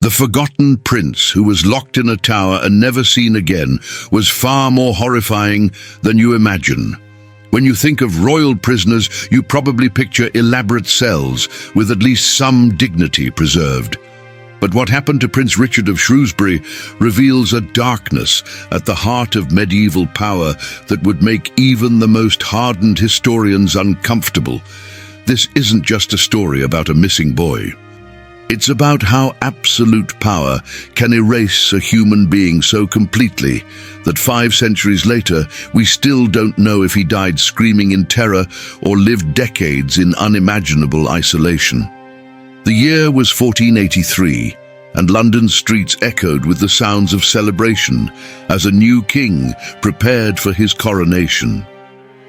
The forgotten prince, who was locked in a tower and never seen again, was far more horrifying than you imagine. When you think of royal prisoners, you probably picture elaborate cells with at least some dignity preserved. But what happened to Prince Richard of Shrewsbury reveals a darkness at the heart of medieval power that would make even the most hardened historians uncomfortable. This isn't just a story about a missing boy. It's about how absolute power can erase a human being so completely that 5 centuries later, we still don't know if he died screaming in terror or lived decades in unimaginable isolation. The year was 1483, and London's streets echoed with the sounds of celebration as a new king prepared for his coronation.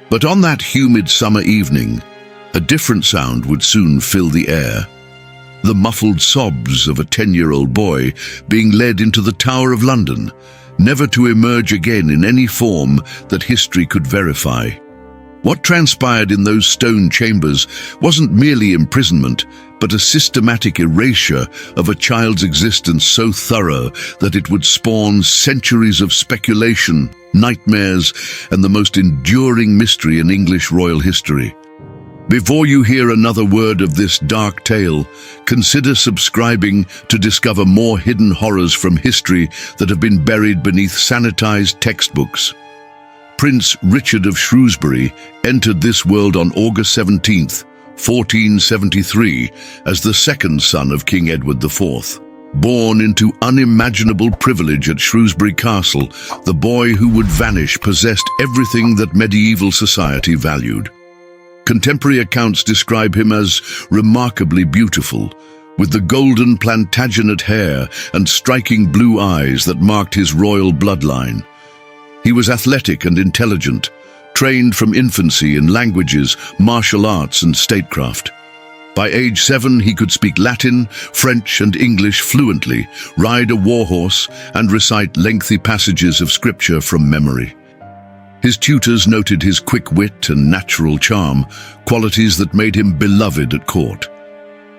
But on that humid summer evening, a different sound would soon fill the air. The muffled sobs of a 10-year-old boy being led into the Tower of London, never to emerge again in any form that history could verify. What transpired in those stone chambers wasn't merely imprisonment, but a systematic erasure of a child's existence so thorough that it would spawn centuries of speculation, nightmares, and the most enduring mystery in English royal history. Before you hear another word of this dark tale, consider subscribing to discover more hidden horrors from history that have been buried beneath sanitized textbooks. Prince Richard of Shrewsbury entered this world on August 17th, 1473, as the second son of King Edward IV. Born into unimaginable privilege at Shrewsbury Castle, the boy who would vanish possessed everything that medieval society valued. Contemporary accounts describe him as remarkably beautiful, with the golden Plantagenet hair and striking blue eyes that marked his royal bloodline. He was athletic and intelligent, trained from infancy in languages, martial arts, and statecraft. By age 7, he could speak Latin, French, and English fluently, ride a warhorse, and recite lengthy passages of scripture from memory. His tutors noted his quick wit and natural charm, qualities that made him beloved at court.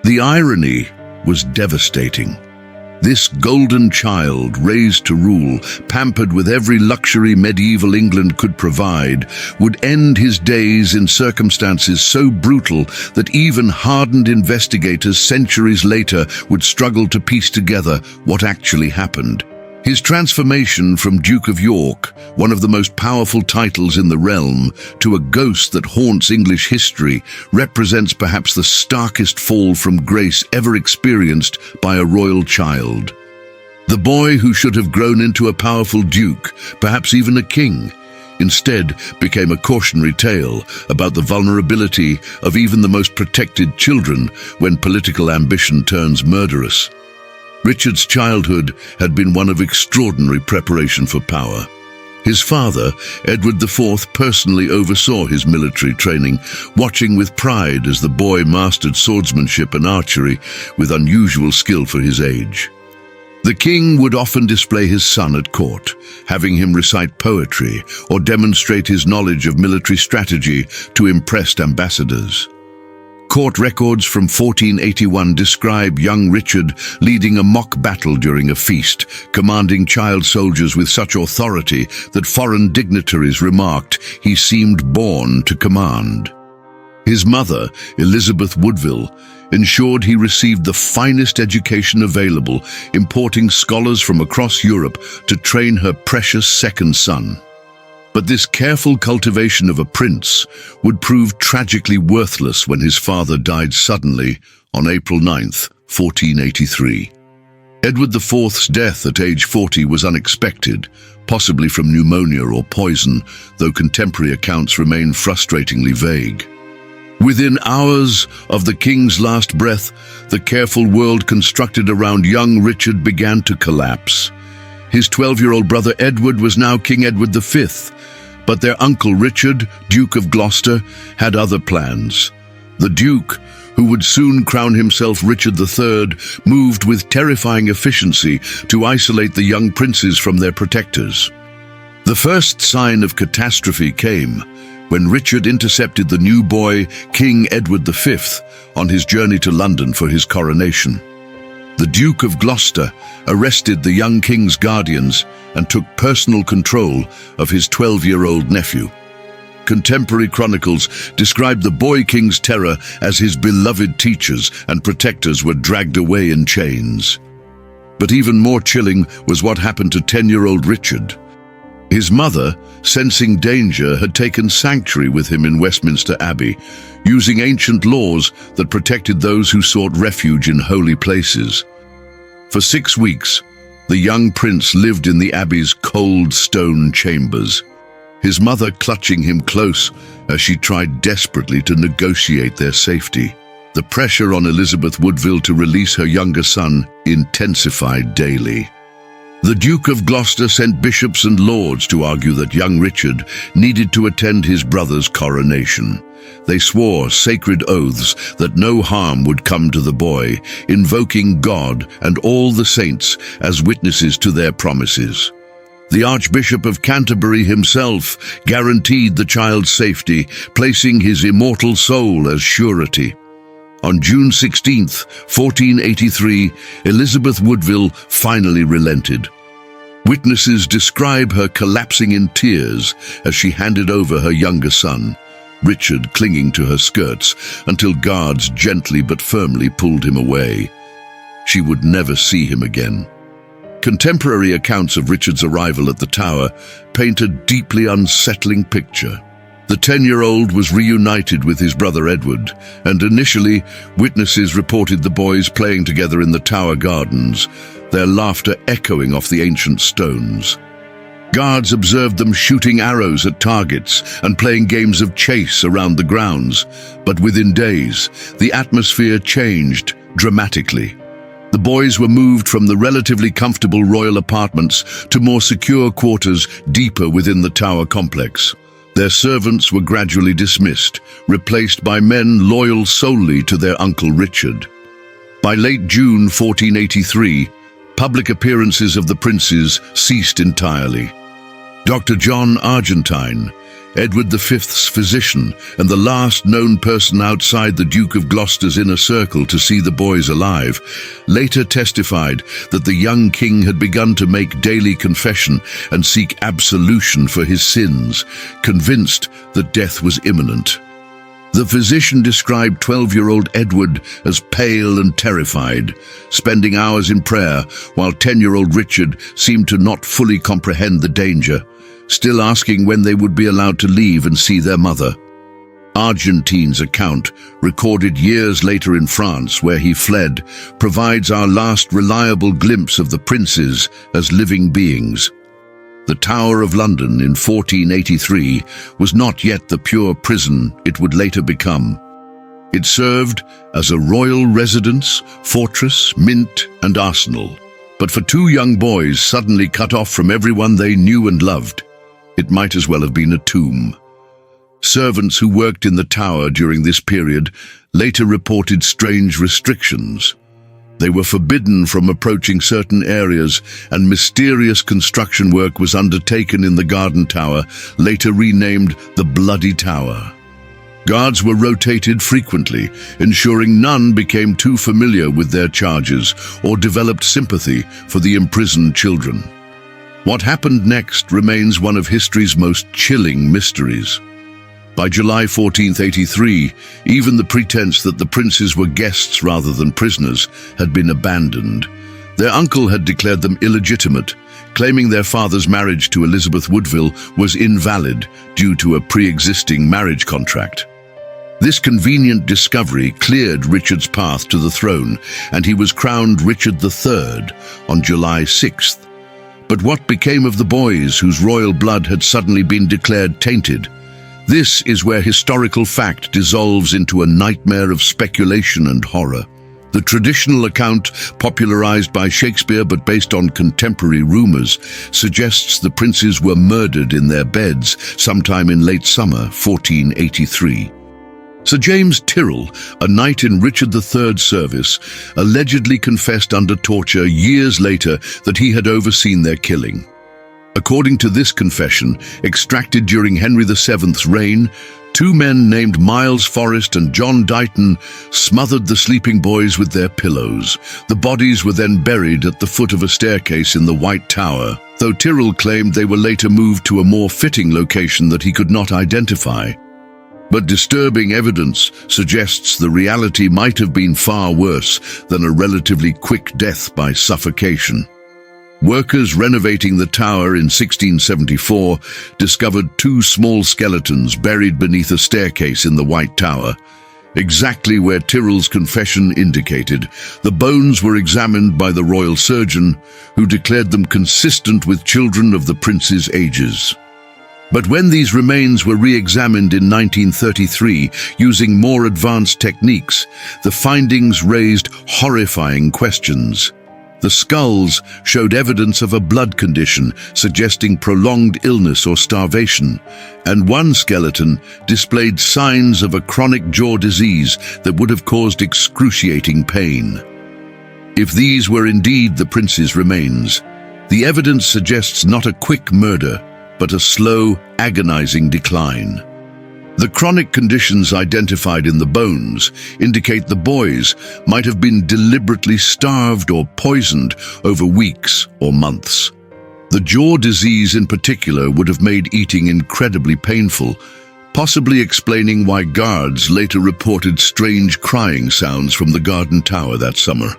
The irony was devastating. This golden child, raised to rule, pampered with every luxury medieval England could provide, would end his days in circumstances so brutal that even hardened investigators centuries later would struggle to piece together what actually happened. His transformation from Duke of York, one of the most powerful titles in the realm, to a ghost that haunts English history, represents perhaps the starkest fall from grace ever experienced by a royal child. The boy who should have grown into a powerful duke, perhaps even a king, instead became a cautionary tale about the vulnerability of even the most protected children when political ambition turns murderous. Richard's childhood had been one of extraordinary preparation for power. His father, Edward IV, personally oversaw his military training, watching with pride as the boy mastered swordsmanship and archery with unusual skill for his age. The king would often display his son at court, having him recite poetry or demonstrate his knowledge of military strategy to impressed ambassadors. Court records from 1481 describe young Richard leading a mock battle during a feast, commanding child soldiers with such authority that foreign dignitaries remarked he seemed born to command. His mother, Elizabeth Woodville, ensured he received the finest education available, importing scholars from across Europe to train her precious second son. But this careful cultivation of a prince would prove tragically worthless when his father died suddenly on April 9th, 1483. Edward IV's death at age 40 was unexpected, possibly from pneumonia or poison, though contemporary accounts remain frustratingly vague. Within hours of the king's last breath, the careful world constructed around young Richard began to collapse. His 12-year-old brother Edward was now King Edward V, but their uncle Richard, Duke of Gloucester, had other plans. The Duke, who would soon crown himself Richard III, moved with terrifying efficiency to isolate the young princes from their protectors. The first sign of catastrophe came when Richard intercepted the new boy, King Edward V, on his journey to London for his coronation. The Duke of Gloucester arrested the young king's guardians and took personal control of his 12-year-old nephew. Contemporary chronicles describe the boy king's terror as his beloved teachers and protectors were dragged away in chains. But even more chilling was what happened to 10-year-old Richard. His mother, sensing danger, had taken sanctuary with him in Westminster Abbey, using ancient laws that protected those who sought refuge in holy places. For 6 weeks, the young prince lived in the abbey's cold stone chambers, his mother clutching him close as she tried desperately to negotiate their safety. The pressure on Elizabeth Woodville to release her younger son intensified daily. The Duke of Gloucester sent bishops and lords to argue that young Richard needed to attend his brother's coronation. They swore sacred oaths that no harm would come to the boy, invoking God and all the saints as witnesses to their promises. The Archbishop of Canterbury himself guaranteed the child's safety, placing his immortal soul as surety. On June 16, 1483, Elizabeth Woodville finally relented. Witnesses describe her collapsing in tears as she handed over her younger son, Richard clinging to her skirts until guards gently but firmly pulled him away. She would never see him again. Contemporary accounts of Richard's arrival at the Tower paint a deeply unsettling picture. The 10-year-old was reunited with his brother Edward, and initially, witnesses reported the boys playing together in the Tower gardens, their laughter echoing off the ancient stones. Guards observed them shooting arrows at targets and playing games of chase around the grounds, but within days, the atmosphere changed dramatically. The boys were moved from the relatively comfortable royal apartments to more secure quarters deeper within the Tower complex. Their servants were gradually dismissed, replaced by men loyal solely to their uncle Richard. By late June 1483, public appearances of the princes ceased entirely. Dr. John Argentine, Edward V's physician and the last known person outside the Duke of Gloucester's inner circle to see the boys alive, later testified that the young king had begun to make daily confession and seek absolution for his sins, convinced that death was imminent. The physician described 12-year-old Edward as pale and terrified, spending hours in prayer, while 10-year-old Richard seemed to not fully comprehend the danger, still asking when they would be allowed to leave and see their mother. Argentine's account, recorded years later in France where he fled, provides our last reliable glimpse of the princes as living beings. The Tower of London in 1483 was not yet the pure prison it would later become. It served as a royal residence, fortress, mint, and arsenal. But for 2 young boys suddenly cut off from everyone they knew and loved, it might as well have been a tomb. Servants who worked in the Tower during this period later reported strange restrictions. They were forbidden from approaching certain areas, and mysterious construction work was undertaken in the Garden Tower, later renamed the Bloody Tower. Guards were rotated frequently, ensuring none became too familiar with their charges or developed sympathy for the imprisoned children. What happened next remains one of history's most chilling mysteries. By July 1483, even the pretense that the princes were guests rather than prisoners had been abandoned. Their uncle had declared them illegitimate, claiming their father's marriage to Elizabeth Woodville was invalid due to a pre-existing marriage contract. This convenient discovery cleared Richard's path to the throne, and he was crowned Richard III on July 6th. But what became of the boys whose royal blood had suddenly been declared tainted? This is where historical fact dissolves into a nightmare of speculation and horror. The traditional account, popularized by Shakespeare but based on contemporary rumors, suggests the princes were murdered in their beds sometime in late summer 1483. Sir James Tyrrell, a knight in Richard III's service, allegedly confessed under torture years later that he had overseen their killing. According to this confession, extracted during Henry VII's reign, Two men named Miles Forrest and John Dighton smothered the sleeping boys with their pillows. The bodies were then buried at the foot of a staircase in the White Tower, though Tyrrell claimed they were later moved to a more fitting location that he could not identify. But disturbing evidence suggests the reality might have been far worse than a relatively quick death by suffocation. Workers renovating the tower in 1674 discovered two small skeletons buried beneath a staircase in the White Tower, exactly where Tyrrell's confession indicated. The bones were examined by the royal surgeon, who declared them consistent with children of the prince's ages. But when these remains were re-examined in 1933 using more advanced techniques, the findings raised horrifying questions. The skulls showed evidence of a blood condition, suggesting prolonged illness or starvation, and one skeleton displayed signs of a chronic jaw disease that would have caused excruciating pain. If these were indeed the prince's remains, the evidence suggests not a quick murder, but a slow, agonizing decline. The chronic conditions identified in the bones indicate the boys might have been deliberately starved or poisoned over weeks or months. The jaw disease in particular would have made eating incredibly painful, possibly explaining why guards later reported strange crying sounds from the Garden Tower that summer.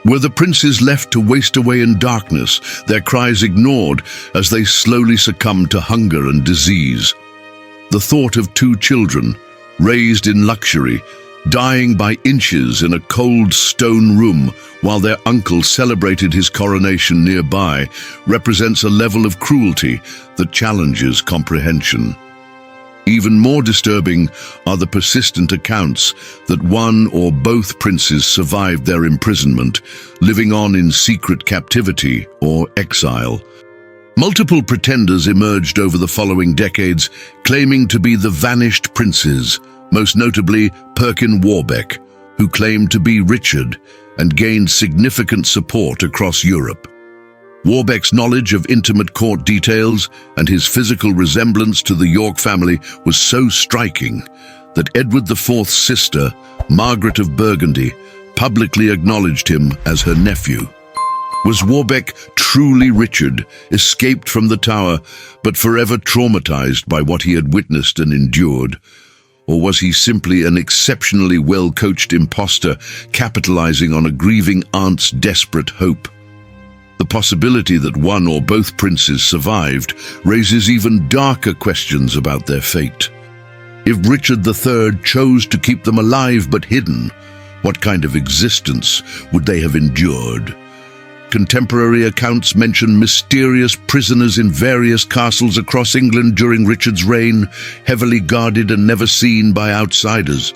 Were the princes left to waste away in darkness, their cries ignored as they slowly succumbed to hunger and disease? The thought of two children, raised in luxury, dying by inches in a cold stone room while their uncle celebrated his coronation nearby, represents a level of cruelty that challenges comprehension. Even more disturbing are the persistent accounts that one or both princes survived their imprisonment, living on in secret captivity or exile. Multiple pretenders emerged over the following decades, claiming to be the vanished princes, most notably Perkin Warbeck, who claimed to be Richard and gained significant support across Europe. Warbeck's knowledge of intimate court details and his physical resemblance to the York family was so striking that Edward IV's sister, Margaret of Burgundy, publicly acknowledged him as her nephew. Was Warbeck truly Richard, escaped from the tower, but forever traumatized by what he had witnessed and endured? Or was he simply an exceptionally well-coached imposter, capitalizing on a grieving aunt's desperate hope? The possibility that one or both princes survived raises even darker questions about their fate. If Richard III chose to keep them alive but hidden, what kind of existence would they have endured? Contemporary accounts mention mysterious prisoners in various castles across England during Richard's reign, heavily guarded and never seen by outsiders.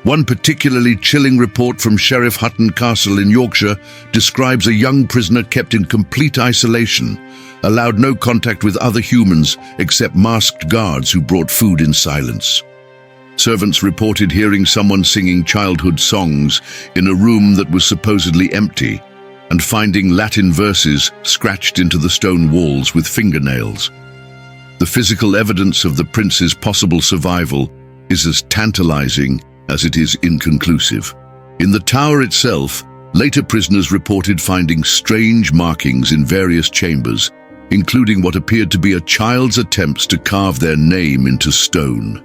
One particularly chilling report from Sheriff Hutton Castle in Yorkshire describes a young prisoner kept in complete isolation, allowed no contact with other humans except masked guards who brought food in silence. Servants reported hearing someone singing childhood songs in a room that was supposedly empty, and finding Latin verses scratched into the stone walls with fingernails. The physical evidence of the prince's possible survival is as tantalizing as it is inconclusive. In the tower itself, later prisoners reported finding strange markings in various chambers, including what appeared to be a child's attempts to carve their name into stone.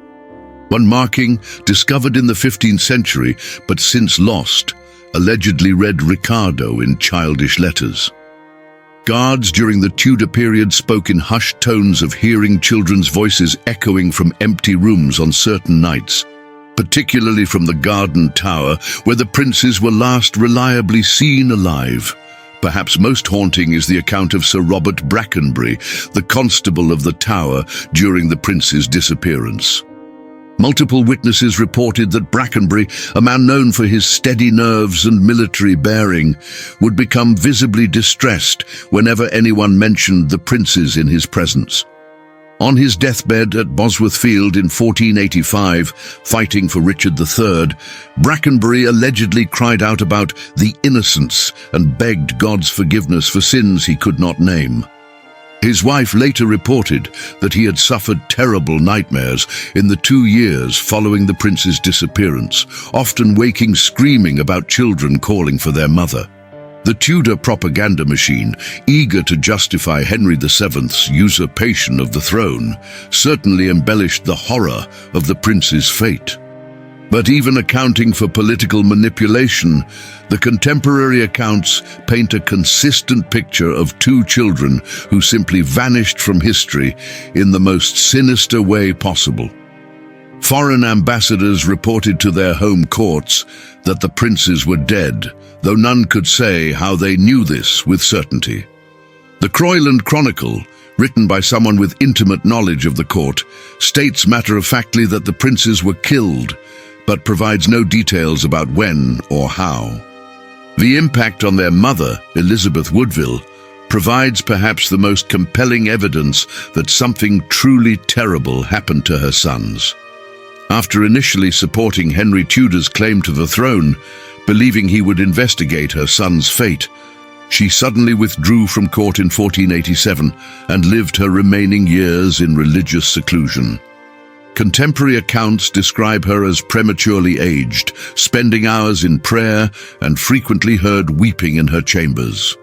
One marking, discovered in the 15th century but since lost, allegedly read Ricardo in childish letters. Guards during the Tudor period spoke in hushed tones of hearing children's voices echoing from empty rooms on certain nights, particularly from the Garden Tower, where the princes were last reliably seen alive. Perhaps most haunting is the account of Sir Robert Brackenbury, the constable of the tower during the prince's disappearance. Multiple witnesses reported that Brackenbury, a man known for his steady nerves and military bearing, would become visibly distressed whenever anyone mentioned the princes in his presence. On his deathbed at Bosworth Field in 1485, fighting for Richard III, Brackenbury allegedly cried out about the innocents and begged God's forgiveness for sins he could not name. His wife later reported that he had suffered terrible nightmares in the 2 years following the prince's disappearance, often waking screaming about children calling for their mother. The Tudor propaganda machine, eager to justify Henry VII's usurpation of the throne, certainly embellished the horror of the prince's fate. But even accounting for political manipulation, the contemporary accounts paint a consistent picture of 2 children who simply vanished from history in the most sinister way possible. Foreign ambassadors reported to their home courts that the princes were dead, though none could say how they knew this with certainty. The Croyland Chronicle, written by someone with intimate knowledge of the court, states matter-of-factly that the princes were killed, but provides no details about when or how. The impact on their mother, Elizabeth Woodville, provides perhaps the most compelling evidence that something truly terrible happened to her sons. After initially supporting Henry Tudor's claim to the throne, believing he would investigate her son's fate, she suddenly withdrew from court in 1487 and lived her remaining years in religious seclusion. Contemporary accounts describe her as prematurely aged, spending hours in prayer and frequently heard weeping in her chambers.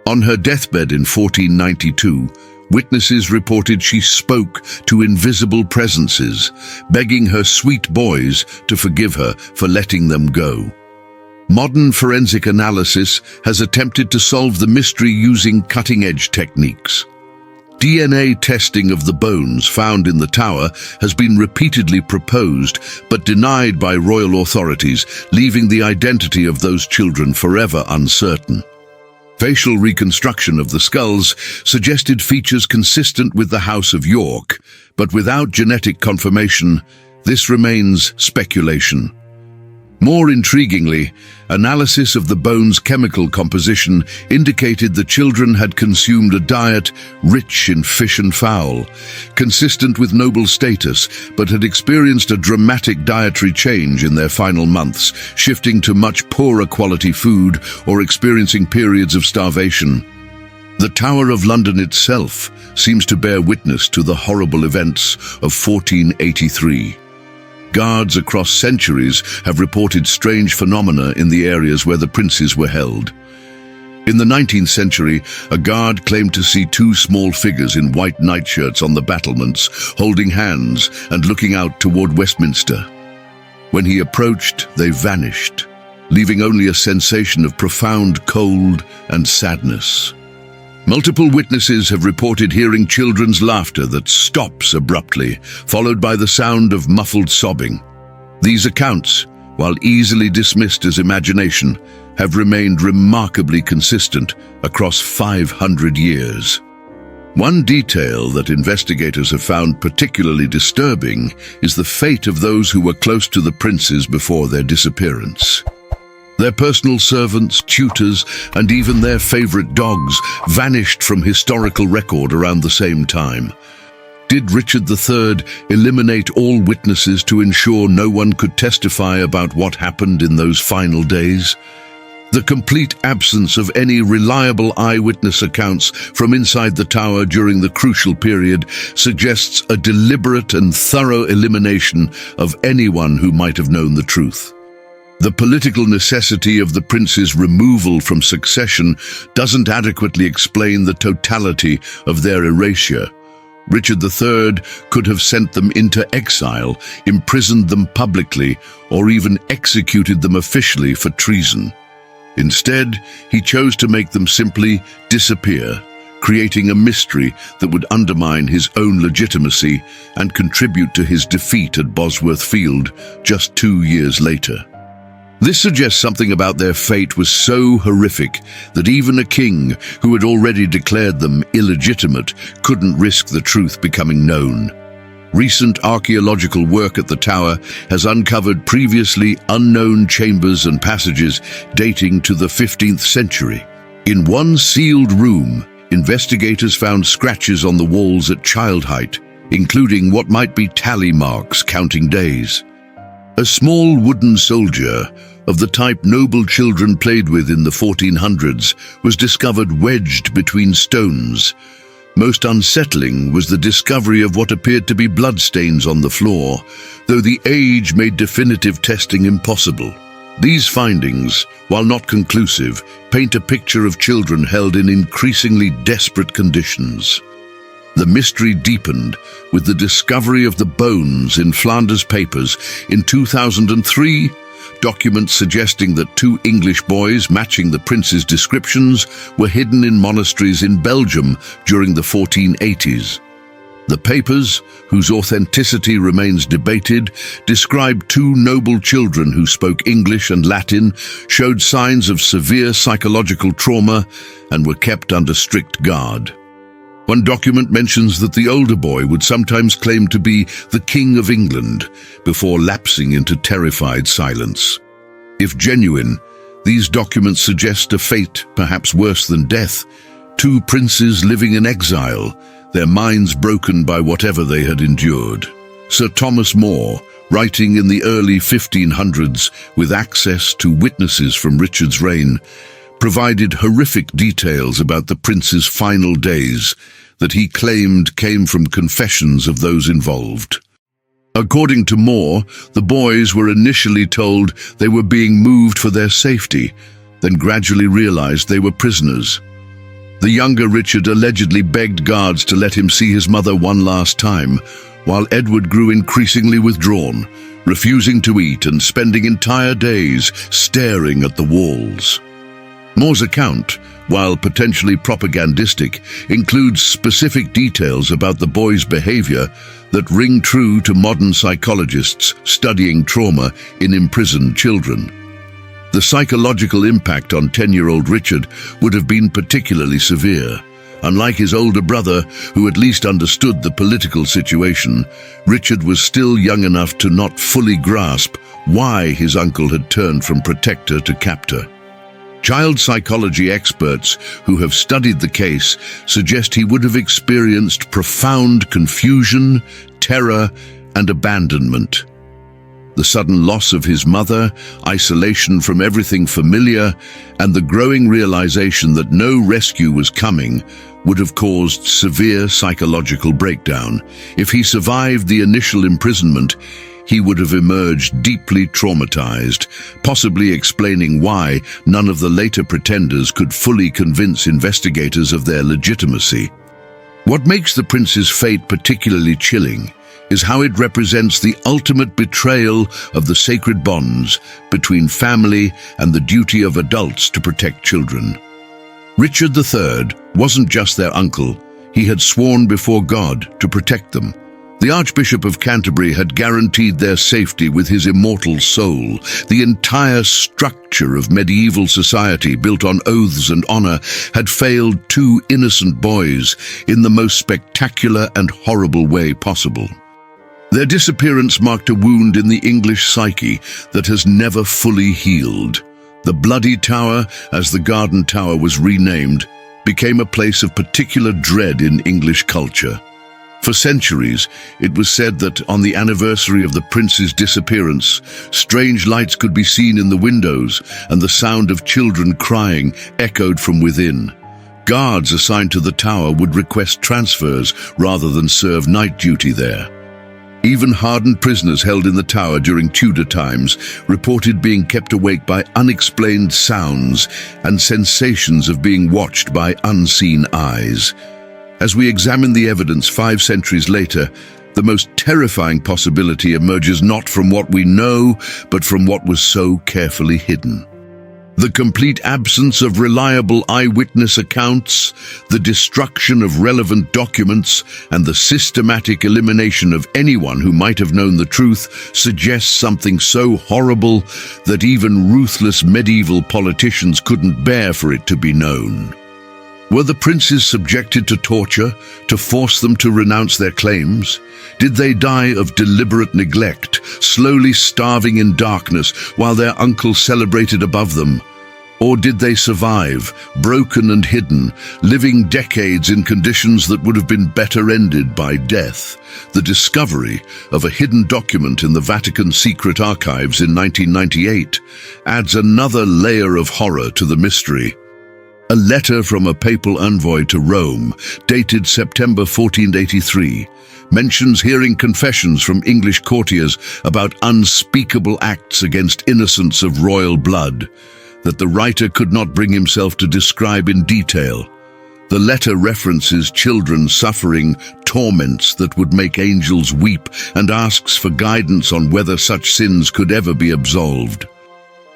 On her deathbed in 1492, witnesses reported she spoke to invisible presences, begging her sweet boys to forgive her for letting them go. Modern forensic analysis has attempted to solve the mystery using cutting-edge techniques. DNA testing of the bones found in the tower has been repeatedly proposed but denied by royal authorities, leaving the identity of those children forever uncertain. Facial reconstruction of the skulls suggested features consistent with the House of York, but without genetic confirmation, this remains speculation. More intriguingly, analysis of the bone's chemical composition indicated the children had consumed a diet rich in fish and fowl, consistent with noble status, but had experienced a dramatic dietary change in their final months, shifting to much poorer quality food or experiencing periods of starvation. The Tower of London itself seems to bear witness to the horrible events of 1483. Guards across centuries have reported strange phenomena in the areas where the princes were held. In the 19th century, a guard claimed to see 2 small figures in white nightshirts on the battlements, holding hands and looking out toward Westminster. When he approached, they vanished, leaving only a sensation of profound cold and sadness. Multiple witnesses have reported hearing children's laughter that stops abruptly, followed by the sound of muffled sobbing. These accounts, while easily dismissed as imagination, have remained remarkably consistent across 500 years. One detail that investigators have found particularly disturbing is the fate of those who were close to the princes before their disappearance. Their personal servants, tutors, and even their favorite dogs vanished from historical record around the same time. Did Richard III eliminate all witnesses to ensure no one could testify about what happened in those final days? The complete absence of any reliable eyewitness accounts from inside the tower during the crucial period suggests a deliberate and thorough elimination of anyone who might have known the truth. The political necessity of the prince's removal from succession doesn't adequately explain the totality of their erasure. Richard III could have sent them into exile, imprisoned them publicly, or even executed them officially for treason. Instead, he chose to make them simply disappear, creating a mystery that would undermine his own legitimacy and contribute to his defeat at Bosworth Field just 2 years later. This suggests something about their fate was so horrific that even a king who had already declared them illegitimate couldn't risk the truth becoming known. Recent archaeological work at the tower has uncovered previously unknown chambers and passages dating to the 15th century. In one sealed room, investigators found scratches on the walls at child height, including what might be tally marks counting days. A small wooden soldier, of the type noble children played with in the 1400s, was discovered wedged between stones, Most unsettling was the discovery of what appeared to be bloodstains on the floor, though the age made definitive testing impossible. These findings, while not conclusive, paint a picture of children held in increasingly desperate conditions. The mystery deepened with the discovery of the bones in Flanders Papers in 2003, documents suggesting that 2 English boys matching the prince's descriptions were hidden in monasteries in Belgium during the 1480s. The papers, whose authenticity remains debated, describe 2 noble children who spoke English and Latin, showed signs of severe psychological trauma, and were kept under strict guard. One document mentions that the older boy would sometimes claim to be the King of England before lapsing into terrified silence. If genuine, these documents suggest a fate perhaps worse than death, 2 princes living in exile, their minds broken by whatever they had endured. Sir Thomas More, writing in the early 1500s with access to witnesses from Richard's reign, provided horrific details about the prince's final days that he claimed came from confessions of those involved. According to More, the boys were initially told they were being moved for their safety, then gradually realized they were prisoners. The younger Richard allegedly begged guards to let him see his mother one last time, while Edward grew increasingly withdrawn, refusing to eat and spending entire days staring at the walls. More's account, while potentially propagandistic, includes specific details about the boy's behavior that ring true to modern psychologists studying trauma in imprisoned children. The psychological impact on 10-year-old Richard would have been particularly severe. Unlike his older brother, who at least understood the political situation, Richard was still young enough to not fully grasp why his uncle had turned from protector to captor. Child psychology experts who have studied the case suggest he would have experienced profound confusion, terror, and abandonment. The sudden loss of his mother, isolation from everything familiar, and the growing realization that no rescue was coming would have caused severe psychological breakdown. If he survived the initial imprisonment, he would have emerged deeply traumatized, possibly explaining why none of the later pretenders could fully convince investigators of their legitimacy. What makes the prince's fate particularly chilling is how it represents the ultimate betrayal of the sacred bonds between family and the duty of adults to protect children. Richard III wasn't just their uncle, he had sworn before God to protect them. The Archbishop of Canterbury had guaranteed their safety with his immortal soul. The entire structure of medieval society, built on oaths and honor, had failed 2 innocent boys in the most spectacular and horrible way possible. Their disappearance marked a wound in the English psyche that has never fully healed. The Bloody Tower, as the Garden Tower was renamed, became a place of particular dread in English culture. For centuries, it was said that on the anniversary of the prince's disappearance, strange lights could be seen in the windows and the sound of children crying echoed from within. Guards assigned to the tower would request transfers rather than serve night duty there. Even hardened prisoners held in the tower during Tudor times reported being kept awake by unexplained sounds and sensations of being watched by unseen eyes. As we examine the evidence 5 centuries later, the most terrifying possibility emerges not from what we know, but from what was so carefully hidden. The complete absence of reliable eyewitness accounts, the destruction of relevant documents, and the systematic elimination of anyone who might have known the truth suggests something so horrible that even ruthless medieval politicians couldn't bear for it to be known. Were the princes subjected to torture to force them to renounce their claims? Did they die of deliberate neglect, slowly starving in darkness while their uncle celebrated above them? Or did they survive, broken and hidden, living decades in conditions that would have been better ended by death? The discovery of a hidden document in the Vatican secret archives in 1998 adds another layer of horror to the mystery. A letter from a papal envoy to Rome, dated September 1483, mentions hearing confessions from English courtiers about unspeakable acts against innocents of royal blood, that the writer could not bring himself to describe in detail. The letter references children suffering torments that would make angels weep and asks for guidance on whether such sins could ever be absolved.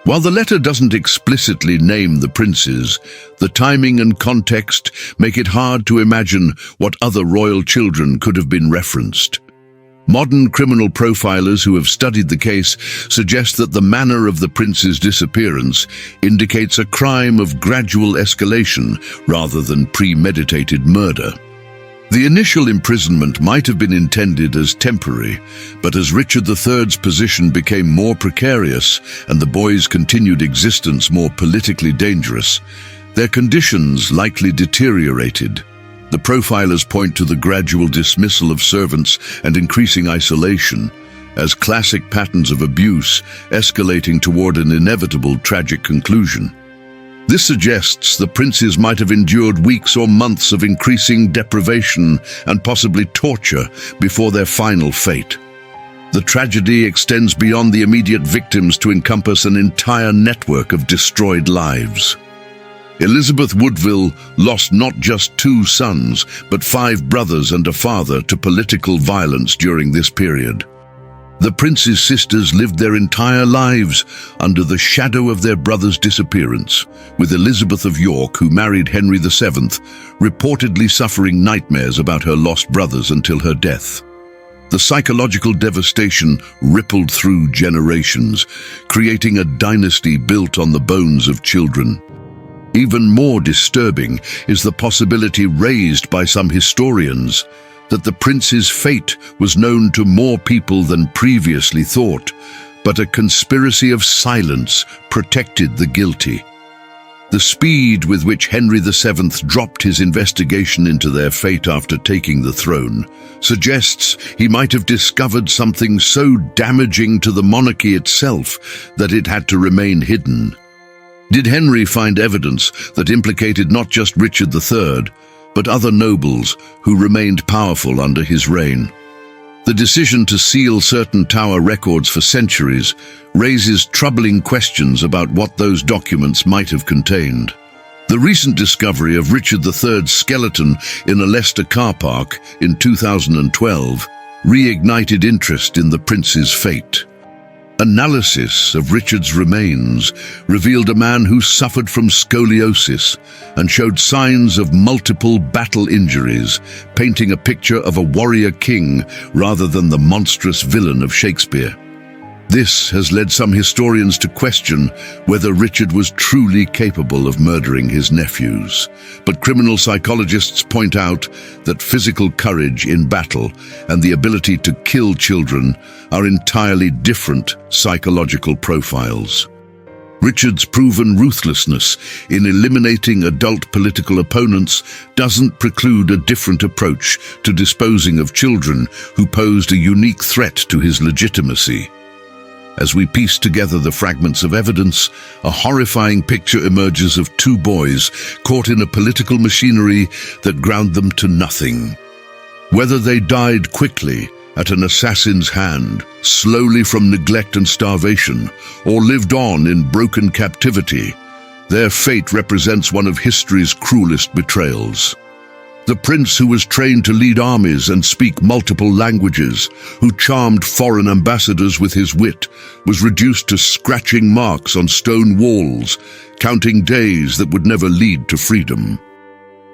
While the letter doesn't explicitly name the princes, the timing and context make it hard to imagine what other royal children could have been referenced. Modern criminal profilers who have studied the case suggest that the manner of the prince's disappearance indicates a crime of gradual escalation rather than premeditated murder. The initial imprisonment might have been intended as temporary, but as Richard III's position became more precarious and the boys' continued existence more politically dangerous, their conditions likely deteriorated. The profilers point to the gradual dismissal of servants and increasing isolation as classic patterns of abuse escalating toward an inevitable tragic conclusion. This suggests the princes might have endured weeks or months of increasing deprivation and possibly torture before their final fate. The tragedy extends beyond the immediate victims to encompass an entire network of destroyed lives. Elizabeth Woodville lost not just 2 sons, but 5 brothers and a father to political violence during this period. The prince's sisters lived their entire lives under the shadow of their brother's disappearance, with Elizabeth of York, who married Henry VII, reportedly suffering nightmares about her lost brothers until her death. The psychological devastation rippled through generations, creating a dynasty built on the bones of children. Even more disturbing is the possibility raised by some historians that the prince's fate was known to more people than previously thought, but a conspiracy of silence protected the guilty. The speed with which Henry VII dropped his investigation into their fate after taking the throne suggests he might have discovered something so damaging to the monarchy itself that it had to remain hidden. Did Henry find evidence that implicated not just Richard III, but other nobles who remained powerful under his reign? The decision to seal certain Tower records for centuries raises troubling questions about what those documents might have contained. The recent discovery of Richard III's skeleton in a Leicester car park in 2012 reignited interest in the prince's fate. Analysis of Richard's remains revealed a man who suffered from scoliosis and showed signs of multiple battle injuries, painting a picture of a warrior king rather than the monstrous villain of Shakespeare. This has led some historians to question whether Richard was truly capable of murdering his nephews. But criminal psychologists point out that physical courage in battle and the ability to kill children are entirely different psychological profiles. Richard's proven ruthlessness in eliminating adult political opponents doesn't preclude a different approach to disposing of children who posed a unique threat to his legitimacy. As we piece together the fragments of evidence, a horrifying picture emerges of 2 boys caught in a political machinery that ground them to nothing. Whether they died quickly at an assassin's hand, slowly from neglect and starvation, or lived on in broken captivity, their fate represents one of history's cruelest betrayals. The prince who was trained to lead armies and speak multiple languages, who charmed foreign ambassadors with his wit, was reduced to scratching marks on stone walls, counting days that would never lead to freedom.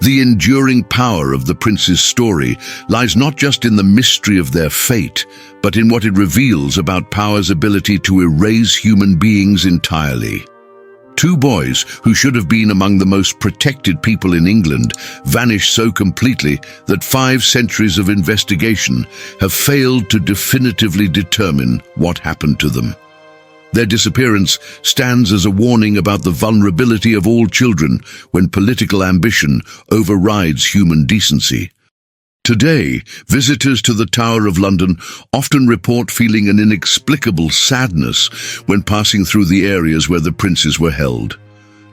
The enduring power of the prince's story lies not just in the mystery of their fate, but in what it reveals about power's ability to erase human beings entirely. 2 boys who should have been among the most protected people in England vanish so completely that 5 centuries of investigation have failed to definitively determine what happened to them. Their disappearance stands as a warning about the vulnerability of all children when political ambition overrides human decency. Today, visitors to the Tower of London often report feeling an inexplicable sadness when passing through the areas where the princes were held.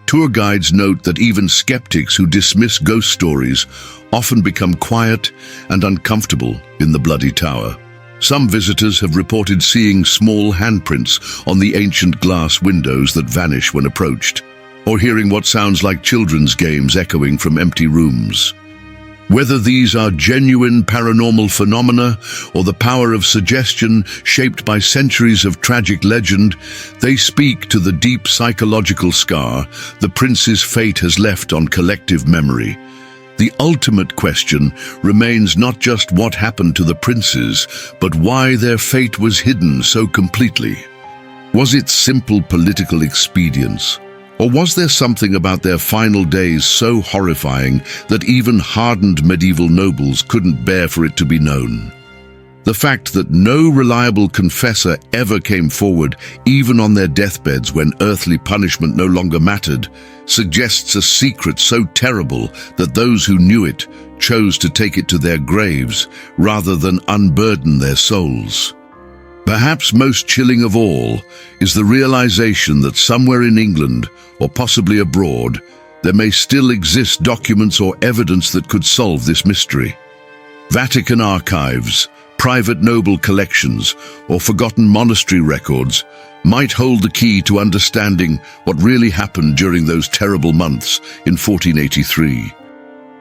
Tour guides note that even skeptics who dismiss ghost stories often become quiet and uncomfortable in the Bloody Tower. Some visitors have reported seeing small handprints on the ancient glass windows that vanish when approached, or hearing what sounds like children's games echoing from empty rooms. Whether these are genuine paranormal phenomena or the power of suggestion shaped by centuries of tragic legend, they speak to the deep psychological scar the prince's fate has left on collective memory. The ultimate question remains not just what happened to the princes, but why their fate was hidden so completely. Was it simple political expedience? Or was there something about their final days so horrifying that even hardened medieval nobles couldn't bear for it to be known? The fact that no reliable confessor ever came forward, even on their deathbeds when earthly punishment no longer mattered, suggests a secret so terrible that those who knew it chose to take it to their graves rather than unburden their souls. Perhaps most chilling of all is the realization that somewhere in England, or possibly abroad, there may still exist documents or evidence that could solve this mystery. Vatican archives, private noble collections, or forgotten monastery records might hold the key to understanding what really happened during those terrible months in 1483.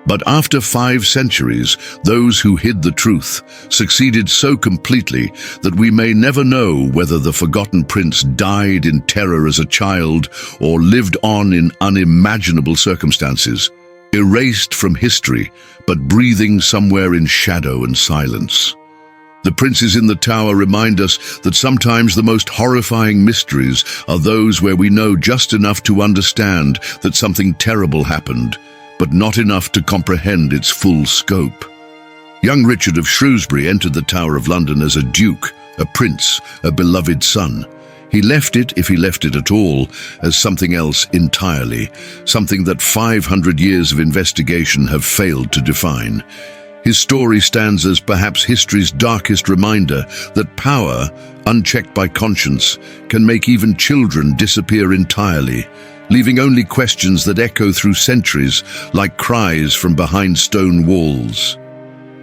But after 5 centuries, those who hid the truth succeeded so completely that we may never know whether the forgotten prince died in terror as a child or lived on in unimaginable circumstances, erased from history, but breathing somewhere in shadow and silence. The princes in the tower remind us that sometimes the most horrifying mysteries are those where we know just enough to understand that something terrible happened, but not enough to comprehend its full scope. Young Richard of Shrewsbury entered the Tower of London as a duke, a prince, a beloved son. He left it, if he left it at all, as something else entirely, something that 500 years of investigation have failed to define. His story stands as perhaps history's darkest reminder that power, unchecked by conscience, can make even children disappear entirely, leaving only questions that echo through centuries like cries from behind stone walls.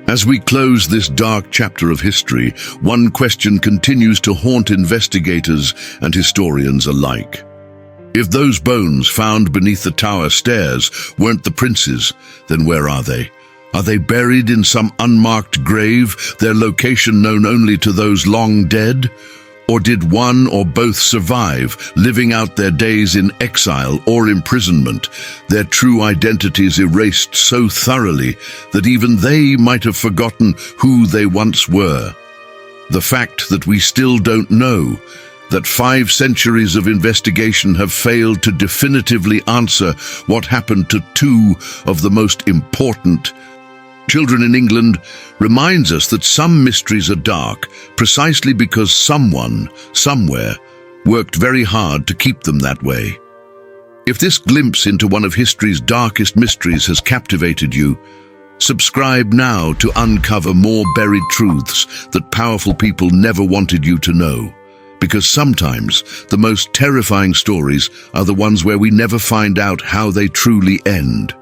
As we close this dark chapter of history, one question continues to haunt investigators and historians alike. If those bones found beneath the tower stairs weren't the princes, then where are they? Are they buried in some unmarked grave, their location known only to those long dead? Or did one or both survive, living out their days in exile or imprisonment, their true identities erased so thoroughly that even they might have forgotten who they once were? The fact that we still don't know, that 5 centuries of investigation have failed to definitively answer what happened to 2 of the most important children in England, reminds us that some mysteries are dark precisely because someone, somewhere, worked very hard to keep them that way. If this glimpse into one of history's darkest mysteries has captivated you, subscribe now to uncover more buried truths that powerful people never wanted you to know. Because sometimes the most terrifying stories are the ones where we never find out how they truly end.